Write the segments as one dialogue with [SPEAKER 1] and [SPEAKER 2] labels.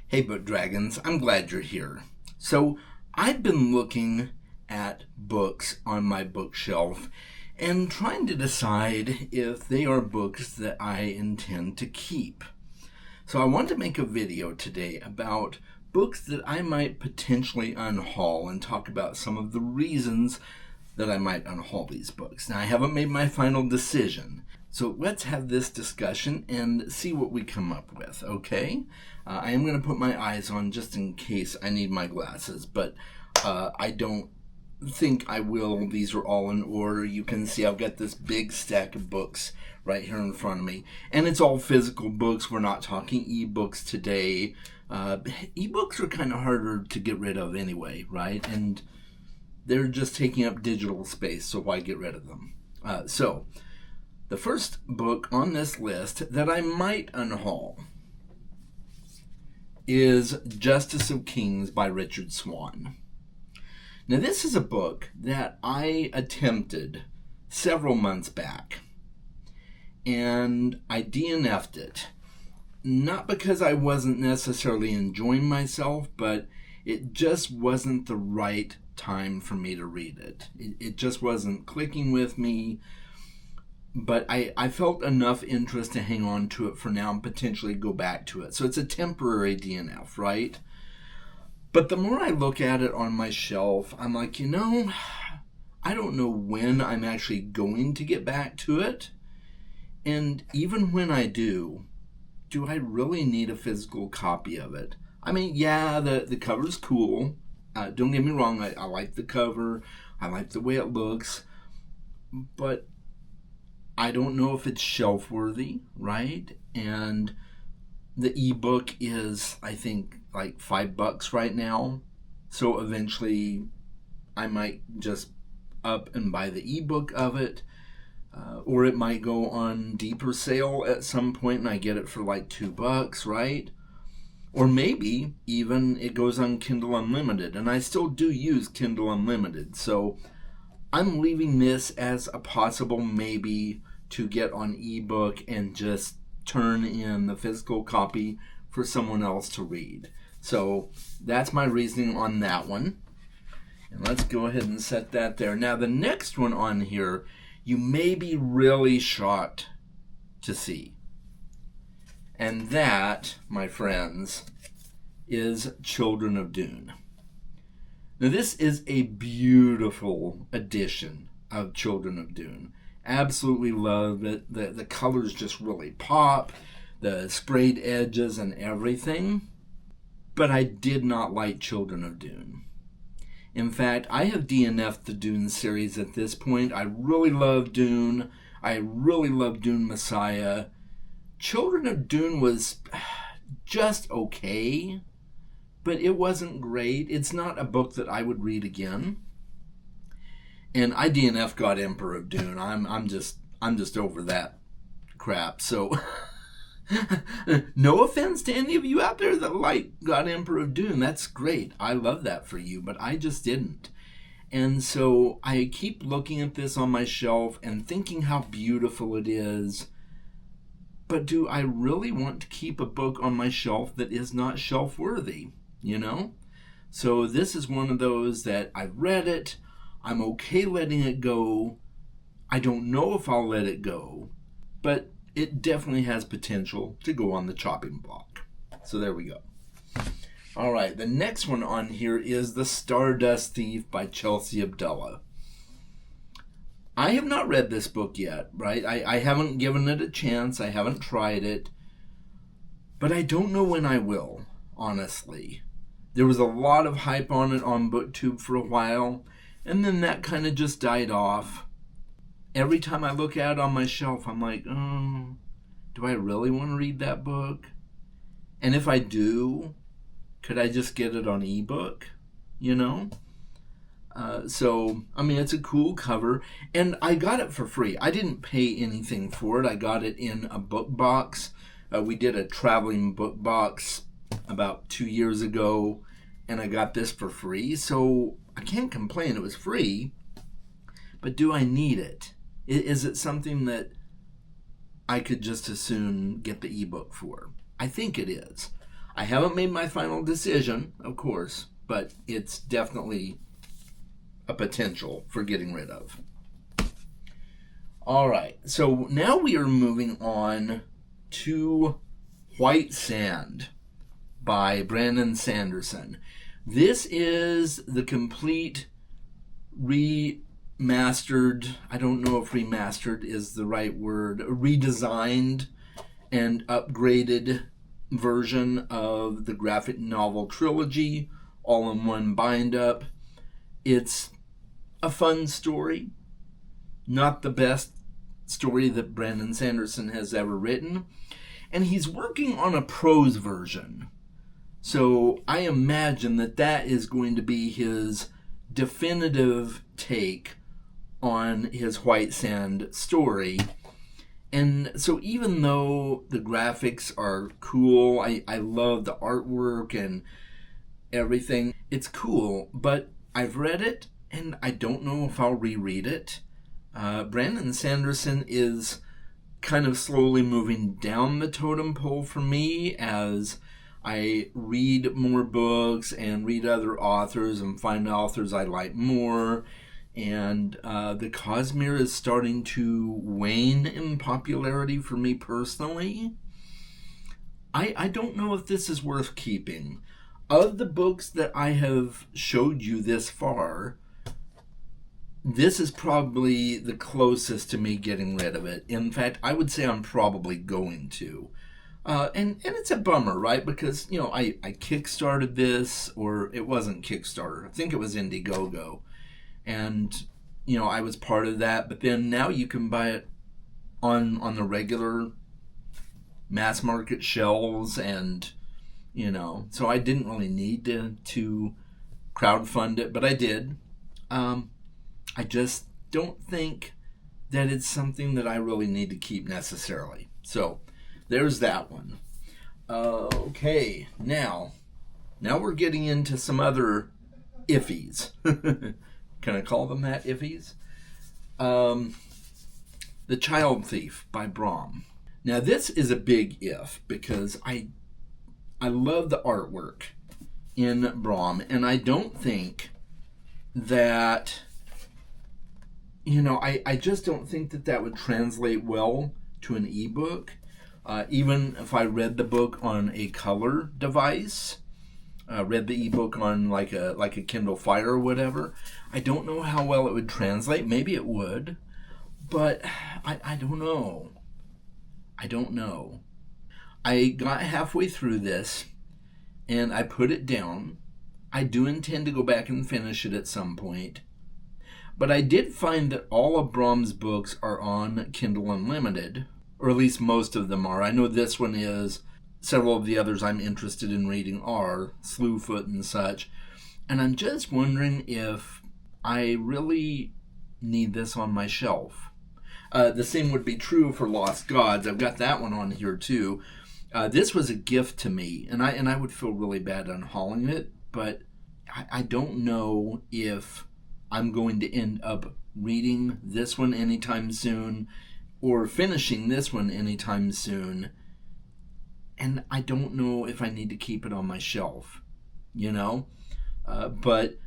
[SPEAKER 1] Hey, Book Dragons, I'm glad you're here. So, I've been looking at books on my bookshelf and trying to decide if they are books that I intend to keep. So, I want to make a video today about books that I might potentially unhaul and talk about some of the reasons that I might unhaul these books. Now, I haven't made my final decision, so let's have this discussion and see what we come up with, okay? I am going to put my eyes on just in case I need my glasses, but I don't think I will. These are all in order. You can see I've got this big stack of books right here in front of me, and it's all physical books. We're not talking ebooks today. Ebooks are kind of harder to get rid of anyway, right? And they're just taking up digital space, so why get rid of them? So, the first book on this list that I might unhaul is Justice of Kings by Richard Swan. Now, this is a book that I attempted several months back, and I DNF'd it. Not because I wasn't necessarily enjoying myself, but it just wasn't the right time for me to read it. It just wasn't clicking with me. But I felt enough interest to hang on to it for now and potentially go back to it. So it's a temporary DNF, right? But the more I look at it on my shelf, I'm like, I don't know when I'm actually going to get back to it. And even when I do I really need a physical copy of it? I mean, yeah, the cover's cool. Don't get me wrong, I like the cover. I like the way it looks. But I don't know if it's shelf worthy, right? And the ebook is, I think, like $5 right now. So eventually I might just up and buy the ebook of it. Or it might go on deeper sale at some point and I get it for like $2, right? Or maybe even it goes on Kindle Unlimited. And I still do use Kindle Unlimited. So I'm leaving this as a possible maybe to get on ebook and just turn in the physical copy for someone else to read. So that's my reasoning on that one. And let's go ahead and set that there. Now the next one on here, you may be really shocked to see. And that, my friends, is Children of Dune. Now this is a beautiful edition of Children of Dune. Absolutely love it. The colors just really pop, the sprayed edges and everything. But I did not like Children of Dune. In fact, I have DNF'd the Dune series at this point. I really love Dune. I really love Dune Messiah. Children of Dune was just okay, but it wasn't great. It's not a book that I would read again. And I DNF got Emperor of Dune. I'm just over that crap. So no offense to any of you out there that like got Emperor of Dune. That's great. I love that for you, but I just didn't. And so I keep looking at this on my shelf and thinking how beautiful it is. But do I really want to keep a book on my shelf that is not shelf worthy? So this is one of those that I've read it. I'm okay letting it go. I don't know if I'll let it go, but it definitely has potential to go on the chopping block. So there we go. All right, the next one on here is The Stardust Thief by Chelsea Abdullah. I have not read this book yet, right? I haven't given it a chance. I haven't tried it. But I don't know when I will, honestly. There was a lot of hype on it on BookTube for a while, and then that kind of just died off. Every time I look at it on my shelf, I'm like, do I really want to read that book? And if I do, could I just get it on ebook? So, I mean, it's a cool cover, and I got it for free. I didn't pay anything for it. I got it in a book box. We did a traveling book box about 2 years ago, and I got this for free. So I can't complain. It was free, but do I need it? Is it something that I could just as soon get the ebook for? I think it is. I haven't made my final decision, of course, but it's definitely a potential for getting rid of. All right, so now we are moving on to White Sand by Brandon Sanderson. This is the complete remastered, I don't know if remastered is the right word, redesigned and upgraded version of the graphic novel trilogy, all in one bind-up. It's a fun story. Not the best story that Brandon Sanderson has ever written. And he's working on a prose version. So I imagine that that is going to be his definitive take on his White Sand story. And so even though the graphics are cool, I love the artwork and everything, it's cool, but I've read it and I don't know if I'll reread it. Brandon Sanderson is kind of slowly moving down the totem pole for me as I read more books and read other authors and find authors I like more. And the Cosmere is starting to wane in popularity for me personally. I don't know if this is worth keeping. Of the books that I have showed you this far, this is probably the closest to me getting rid of it. In fact, I would say I'm probably going to. And it's a bummer, right? Because, I kickstarted this, or it wasn't Kickstarter. I think it was Indiegogo. And, I was part of that. But then now you can buy it on the regular mass market shelves. And, so I didn't really need to crowdfund it, but I did. I just don't think that it's something that I really need to keep necessarily. So there's that one. Okay, now we're getting into some other iffies. Can I call them that, iffies? The Child Thief by Brom. Now this is a big if because I love the artwork in Brom, and I don't think that... I just don't think that would translate well to an ebook. Even if I read the book on a color device, read the ebook on like a Kindle Fire or whatever, I don't know how well it would translate. Maybe it would, but I don't know. I don't know. I got halfway through this, and I put it down. I do intend to go back and finish it at some point. But I did find that all of Brom's books are on Kindle Unlimited, or at least most of them are. I know this one is. Several of the others I'm interested in reading are, Slewfoot and such. And I'm just wondering if I really need this on my shelf. The same would be true for Lost Gods. I've got that one on here too. This was a gift to me, and I would feel really bad unhauling it, but I don't know if I'm going to end up reading this one anytime soon or finishing this one anytime soon. And I don't know if I need to keep it on my shelf, But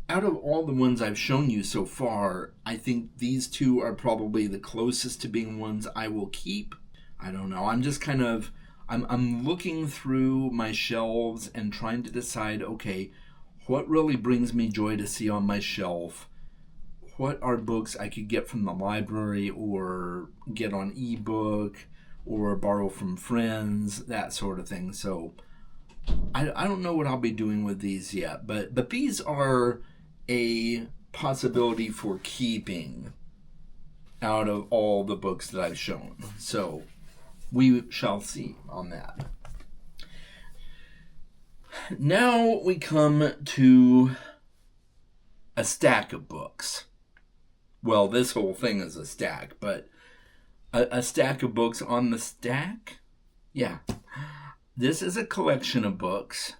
[SPEAKER 1] out of all the ones I've shown you so far, I think these two are probably the closest to being ones I will keep. I don't know. I'm just kind of... I'm looking through my shelves and trying to decide, okay, what really brings me joy to see on my shelf? What are books I could get from the library or get on ebook or borrow from friends, that sort of thing. So I don't know what I'll be doing with these yet, but these are a possibility for keeping out of all the books that I've shown. So we shall see on that. Now we come to a stack of books. Well, this whole thing is a stack, but a stack of books on the stack? Yeah. This is a collection of books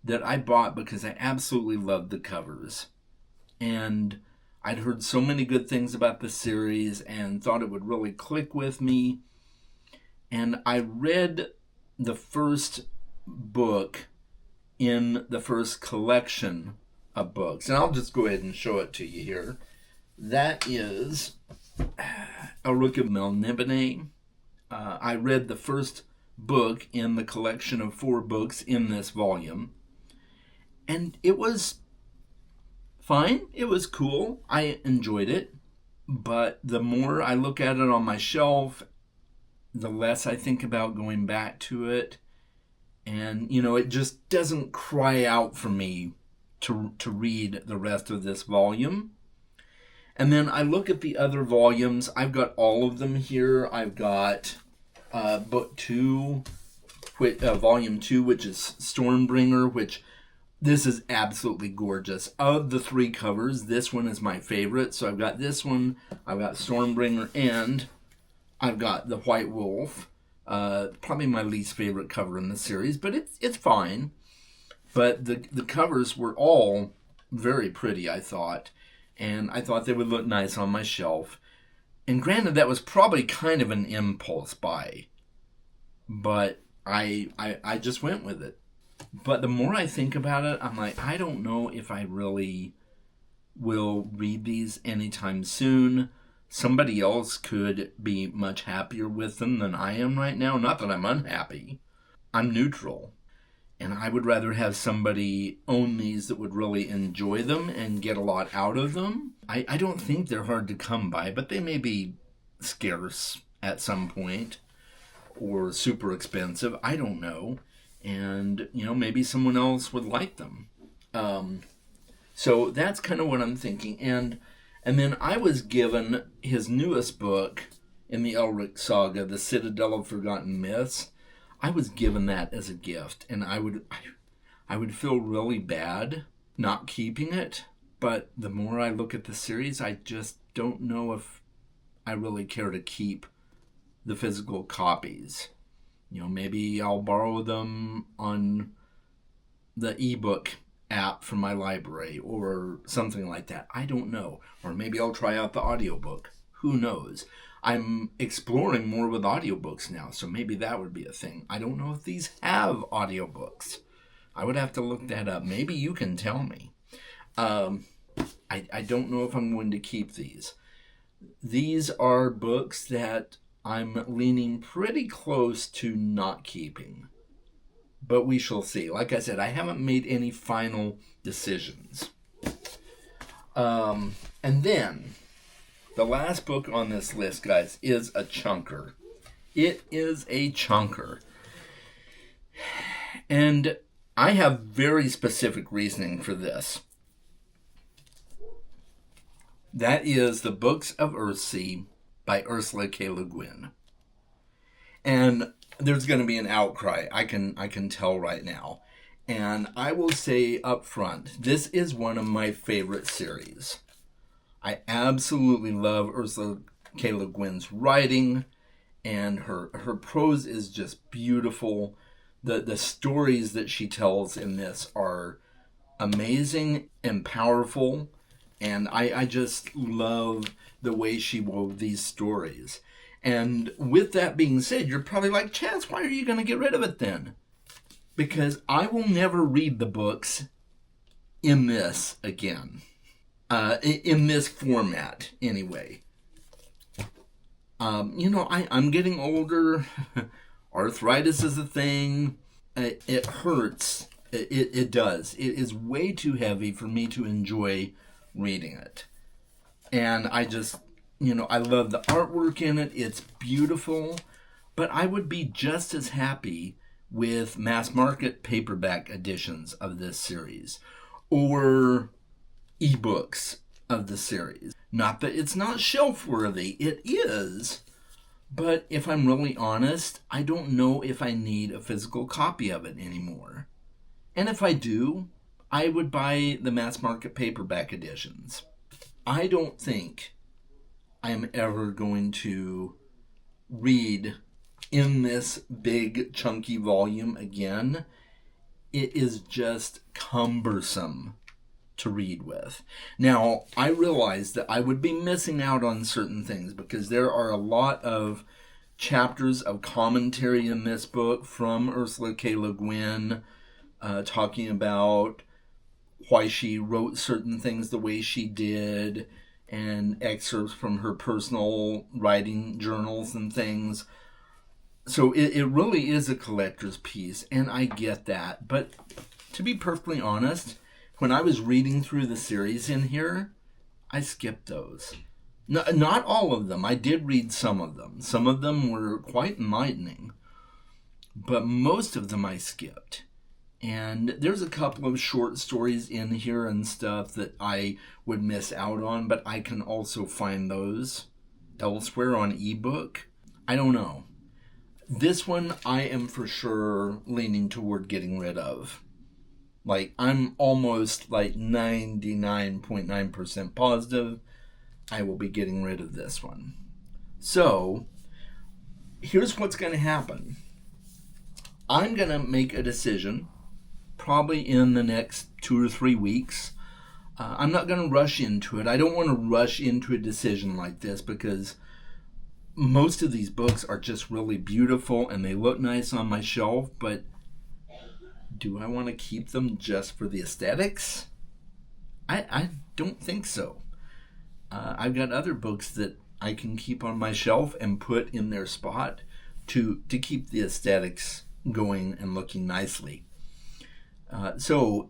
[SPEAKER 1] that I bought because I absolutely loved the covers. And I'd heard so many good things about the series and thought it would really click with me. And I read the first book in the first collection of books. And I'll just go ahead and show it to you here. That is Elric of Melniboné. I read the first book in the collection of 4 books in this volume. And it was fine. It was cool. I enjoyed it. But the more I look at it on my shelf, the less I think about going back to it. And, it just doesn't cry out for me to read the rest of this volume. And then I look at the other volumes. I've got all of them here. I've got book 2, volume 2, which is Stormbringer, which this is absolutely gorgeous. Of the 3 covers, this one is my favorite. So I've got this one, I've got Stormbringer, and I've got the White Wolf. Probably my least favorite cover in the series, but it's fine. But the covers were all very pretty, I thought. And I thought they would look nice on my shelf. And granted, that was probably kind of an impulse buy. But I just went with it. But the more I think about it, I'm like, I don't know if I really will read these anytime soon. Somebody else could be much happier with them than I am right now. Not that I'm unhappy. I'm neutral. And I would rather have somebody own these that would really enjoy them and get a lot out of them. I don't think they're hard to come by, but they may be scarce at some point or super expensive. I don't know. And, maybe someone else would like them. So that's kind of what I'm thinking. And then I was given his newest book in the Elric saga, The Citadel of Forgotten Myths. I was given that as a gift, and I would feel really bad not keeping it. But the more I look at the series, I just don't know if I really care to keep the physical copies. Maybe I'll borrow them on the ebook app from my library or something like that. I don't know. Or maybe I'll try out the audiobook. Who knows? I'm exploring more with audiobooks now, so maybe that would be a thing. I don't know if these have audiobooks. I would have to look that up. Maybe you can tell me. I don't know if I'm going to keep these. These are books that I'm leaning pretty close to not keeping. But we shall see. Like I said, I haven't made any final decisions. And then, the last book on this list, guys, is a chunker. It is a chunker. And I have very specific reasoning for this. That is The Books of Earthsea by Ursula K. Le Guin. And there's going to be an outcry. I can tell right now. And I will say up front, this is one of my favorite series. I absolutely love Ursula K. Le Guin's writing, and her prose is just beautiful. The stories that she tells in this are amazing and powerful, and I just love the way she wove these stories. And with that being said, you're probably like, Chance, why are you going to get rid of it then? Because I will never read the books in this again. In this format, anyway. I'm getting older. Arthritis is a thing. It hurts. It does. It is way too heavy for me to enjoy reading it. And I just, I love the artwork in it. It's beautiful. But I would be just as happy with mass market paperback editions of this series. Or ebooks of the series. Not that it's not shelf worthy. It is. But if I'm really honest, I don't know if I need a physical copy of it anymore. And if I do, I would buy the mass market paperback editions. I don't think I am ever going to read in this big chunky volume again. It is just cumbersome to read with. Now, I realize that I would be missing out on certain things because there are a lot of chapters of commentary in this book from Ursula K. Le Guin, talking about why she wrote certain things the way she did, and excerpts from her personal writing journals and things. So it really is a collector's piece, and I get that. But to be perfectly honest, when I was reading through the series in here, I skipped those. No, not all of them. I did read some of them. Some of them were quite enlightening. But most of them I skipped. And there's a couple of short stories in here and stuff that I would miss out on, but I can also find those elsewhere on ebook. I don't know. This one I am for sure leaning toward getting rid of. Like, I'm almost like 99.9% positive I will be getting rid of this one. So, here's what's going to happen. I'm going to make a decision probably in the next 2 or 3 weeks. I'm not going to rush into it. I don't want to rush into a decision like this because most of these books are just really beautiful and they look nice on my shelf, but do I want to keep them just for the aesthetics? I don't think so. I've got other books that I can keep on my shelf and put in their spot to keep the aesthetics going and looking nicely. So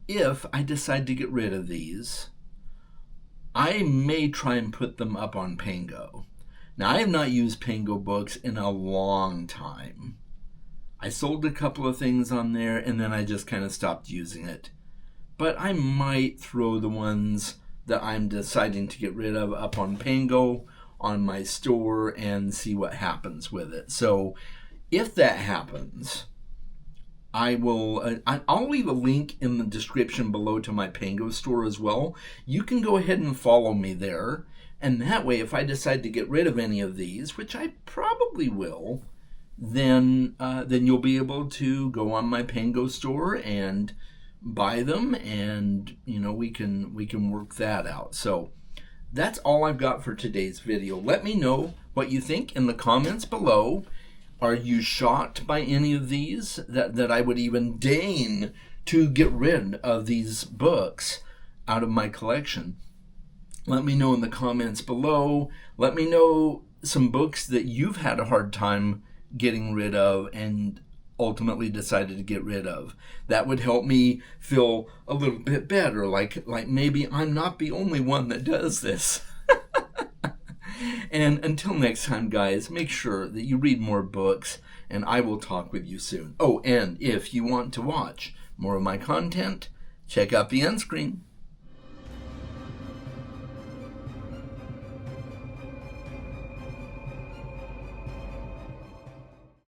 [SPEAKER 1] if I decide to get rid of these, I may try and put them up on Pango. Now, I have not used Pango books in a long time. I sold a couple of things on there, and then I just kind of stopped using it. But I might throw the ones that I'm deciding to get rid of up on Pango on my store and see what happens with it. So if that happens, I'll leave a link in the description below to my Pango store as well. You can go ahead and follow me there. And that way, if I decide to get rid of any of these, which I probably will, then you'll be able to go on my Pango store and buy them, and we can work that out. So that's all I've got for today's video. Let me know what you think in the comments below. Are you shocked by any of these that I would even deign to get rid of these books out of my collection? Let me know in the comments below. Let me know some books that you've had a hard time getting rid of and ultimately decided to get rid of. That would help me feel a little bit better, like maybe I'm not the only one that does this. And until next time, guys, make sure that you read more books, and I will talk with you soon. Oh, and if you want to watch more of my content, check out the end screen.